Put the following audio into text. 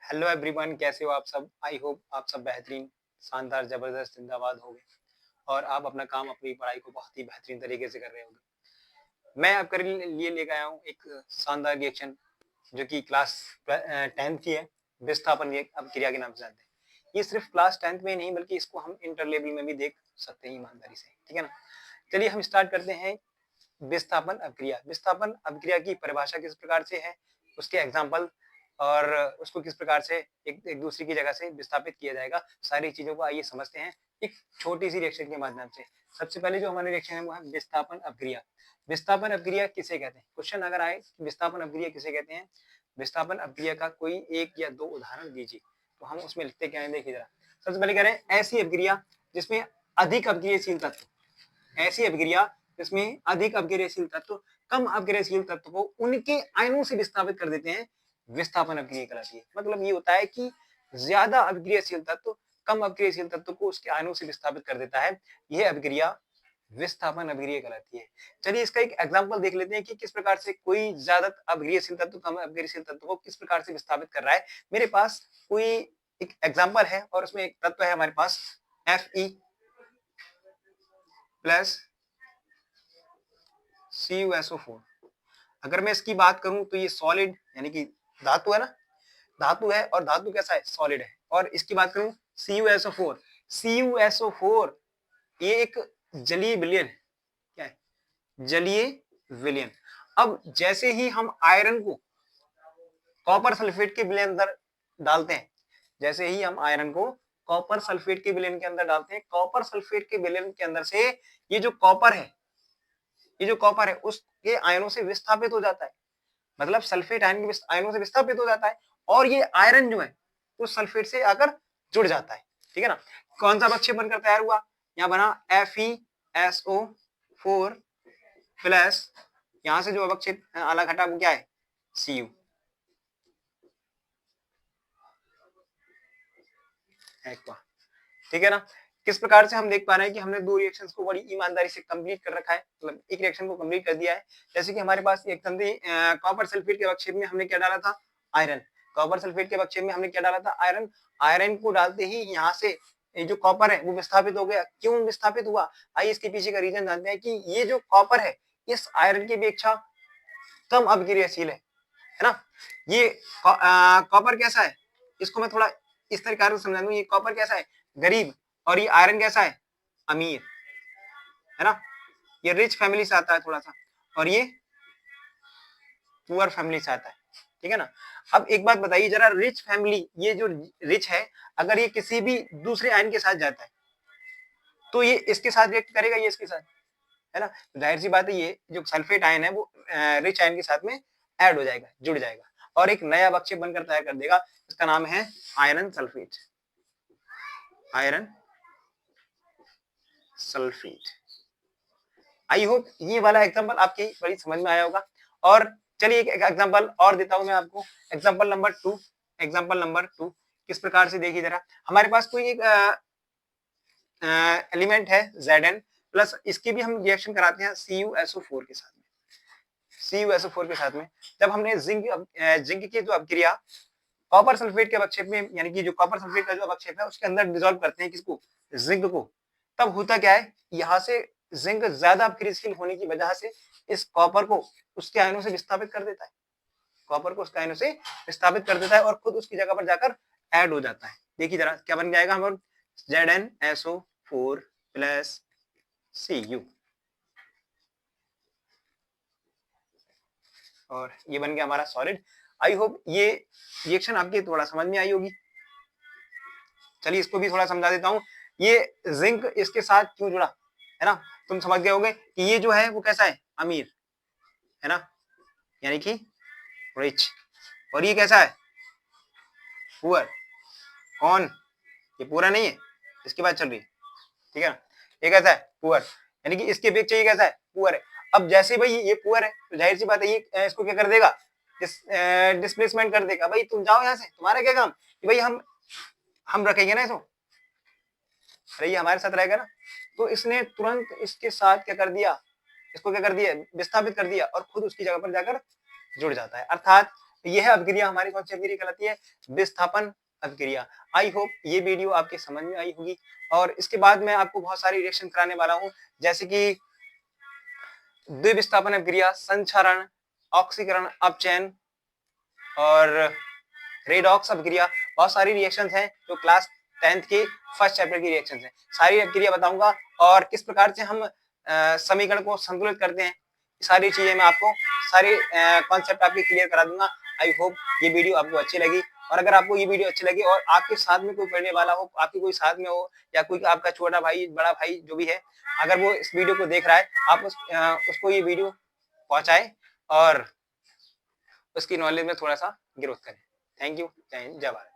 Hello everyone, कैसे हो आप सब। आई होप आप सब बेहतरीन, शानदार, जबरदस्त, जिंदाबाद होंगे और आप अपना काम, अपनी पढ़ाई को बहुत ही बेहतरीन तरीके से कर रहे होंगे। मैं आपके लिए लेकर आया हूँ एक शानदार रिएक्शन जो कि क्लास 10th की है। विस्थापन क्रिया के नाम से जानते हैं। ये सिर्फ क्लास 10th में ही नहीं बल्कि इसको हम इंटर लेवल में भी देख सकते हैं ईमानदारी से, ठीक है ना। चलिए हम स्टार्ट करते हैं। विस्थापन अभिक्रिया। विस्थापन अभिक्रिया की परिभाषा किस प्रकार से है, उसके एग्जाम्पल और उसको किस प्रकार से एक दूसरे की जगह से विस्थापित किया जाएगा, सारी चीजों को आइए समझते हैं एक छोटी सी रिएक्शन के माध्यम से। सबसे पहले जो हमारी रिएक्शन है वो है विस्थापन अभिक्रिया। विस्थापन अभिक्रिया किसे कहते हैं, क्वेश्चन अगर आए विस्थापन अभिक्रिया किसे कहते हैं, विस्थापन अभिक्रिया का कोई एक या दो उदाहरण दीजिए। तो हम उसमें लिखते क्या है, देखिए जरा। सबसे पहले कह रहे हैं ऐसी अभिक्रिया जिसमें अधिक अभिक्रियाशील तत्व, ऐसी अभिक्रिया जिसमें अधिक अपग्रहशील तत्व कम अपग्रहशील तत्व को उनके आयनों से विस्थापित कर देते हैं, विस्थापन अभिक्रिया कहलाती है। मतलब ये होता है कि ज्यादा अपग्रहशील तत्व कम अपग्रहशील तत्व को उसके आयनों से विस्थापित कर देता है, यह अभिक्रिया विस्थापन अभिक्रिया कहलाती है। चलिए इसका एक एग्जांपल देख लेते हैं कि किस प्रकार से कोई ज्यादा अपग्रहशील तत्व कम अपग्रहशील तत्व को किस प्रकार से विस्थापित कर रहा है। मेरे पास कोई एक एग्जांपल है और उसमें एक तत्व है हमारे पास Fe प्लस CuSO4। अगर मैं इसकी बात करूं तो ये सॉलिड यानी कि धातु है ना, धातु है और धातु कैसा है, सॉलिड है। और इसकी बात करूं CuSO4, CuSO4 ये एक जलीय विलयन है। क्या है, जलीय विलयन। अब जैसे ही हम आयरन को कॉपर सल्फेट के विलयन अंदर डालते हैं, जैसे ही हम आयरन को कॉपर सल्फेट के विलयन के अंदर डालते हैं, कॉपर सल्फेट के विलयन के अंदर से ये जो कॉपर है, ये जो कॉपर है उसके आयनों से विस्थापित हो जाता है। मतलब सल्फेट आयन के आयनों से विस्थापित हो जाता है और ये आयरन जो है उस सल्फेट से आकर जुड़ जाता है, ठीक है ना। कौन सा अवक्षेप बनकर तैयार हुआ, यहाँ बना FeSO4 प्लस, यहां से जो अवक्षेप अलग हटा वो क्या है, Cu, ठीक है ना। किस प्रकार से हम देख पा रहे हैं कि हमने दो रिएक्शंस को बड़ी ईमानदारी से कंप्लीट कर रखा है, मतलब एक रिएक्शन को कंप्लीट कर दिया है। जैसे कि हमारे पास एक संधि कॉपर सल्फेट के अवक्षेप में हमने क्या डाला था, आयरन। कॉपर सल्फेट के अवक्षेप में हमने क्या डाला था, आयरन। आयरन को डालते ही यहाँ से ये जो कॉपर है वो विस्थापित हो गया। क्यों विस्थापित हुआ, आइए इसके पीछे का रीजन जानते हैं कि ये जो कॉपर है इस आयरन की अपेक्षा कम अपक्रियाशील है ना। ये कॉपर कैसा है, इसको मैं थोड़ा इस तरीके से समझा दूं। ये कॉपर कैसा है, गरीब, और ये आयरन कैसा है, अमीर, है ना। ये रिच फैमिली से आता है थोड़ा सा और ये पुअर फैमिली से आता है, ठीक है ना। अब एक बात बताइए जरा, रिच फैमिली, ये जो रिच है अगर ये किसी भी दूसरे आयन के साथ जाता है तो ये इसके साथ रिएक्ट करेगा, ये इसके साथ, है ना। जाहिर सी बात है ये जो सल्फेट आयन है वो रिच आयन के साथ में ऐड हो जाएगा, जुड़ जाएगा और एक नया अवक्षेप बनकर तैयार कर देगा। इसका नाम है iron sulphate, iron sulphate. I hope ये वाला एग्जांपल आपके बड़ी समझ में आया होगा। और चलिए एक एग्जांपल और देता हूं मैं आपको, एग्जांपल नंबर 2। एग्जांपल नंबर 2 किस प्रकार से देखिए जरा। हमारे पास कोई एक एलिमेंट है Zn प्लस, इसकी भी हम रिएक्शन कराते हैं CuSO4 के साथ में। CuSO4 के साथ में जब हमने जिंक की जो अपक्रिया कॉपर सल्फेट के अवक्षेप में, यानी कि जो कॉपर सल्फेट का जो अवक्षेप है उसके अंदर डिसॉल्व करते हैं किसको, जिंक को, तब होता क्या है, यहाँ से जिंक ज्यादा अपक्रियाशील होने की वजह से इस कॉपर को उसके आयनों से विस्थापित कर देता है, कॉपर को उसके आयनों से विस्थापित कर देता है और खुद उसकी जगह पर जाकर ऐड हो जाता है। देखिए जरा क्या बन जाएगा हमारा, ZnSO4 प्लस Cu, और ये बन गया हमारा सॉलिड। आई होप ये रिएक्शन आपके थोड़ा समझ में आई होगी। चलिए इसको भी थोड़ा समझा देता हूँ। ये जिंक इसके साथ क्यों जुड़ा, है ना, तुम समझ गए होगे कि ये जो है वो कैसा है, अमीर, है ना, यानी कि रिच, और ये कैसा है, पुअर। कौन, ये पूरा नहीं है, इसके बाद चल रही है, ठीक है ना। ये कैसा है, पुअर, यानी कि इसके अपेक्षा ये कैसा है, पुअर है। अब जैसे भाई ये पुअर है तो जाहिर सी बात है ये इसको क्या कर देगा, डिस्प्लेसमेंट कर देगा। भाई तुम जाओ यहाँ से, तुम्हारा क्या काम कि भाई हम रखेंगे ना इसको, अरे ये हमारे साथ रहेगा ना। तो इसने तुरंत इसके साथ क्या कर दिया, इसको क्या कर दिया, विस्थापित कर दिया और खुद उसकी जगह पर जाकर जुड़ जाता है। अर्थात तो यह अभिक्रिया हमारी कौन सी अभिक्रिया कहलाती है? विस्थापन अभिक्रिया। आई होप ये वीडियो आपके समझ में आई होगी। और इसके बाद मैं आपको बहुत सारी रिएक्शन कराने वाला हूँ, जैसे कि द्विविस्थापन अभिक्रिया, संक्षारण, ऑक्सीकरण, अपचयन और रेडॉक्स अभिक्रिया। बहुत सारी रिएक्शंस हैं जो क्लास 10th के फर्स्ट चैप्टर की रिएक्शंस हैं। सारी अभिक्रिया बताऊंगा और किस प्रकार से हम समीकरण को संतुलित करते हैं, सारी चीजें मैं आपको सारे कॉन्सेप्ट आपके क्लियर करा दूंगा। आई होप ये वीडियो आपको अच्छी लगी। और अगर आपको ये वीडियो अच्छी लगी और आपके साथ में कोई पढ़ने वाला हो, आपके कोई साथ में हो या कोई आपका छोटा भाई, बड़ा भाई जो भी है, अगर वो इस वीडियो को देख रहा है, आप उसको ये वीडियो पहुंचाए और उसकी नॉलेज में थोड़ा सा ग्रोथ करें। Thank you. जय हिंद, जय भारत।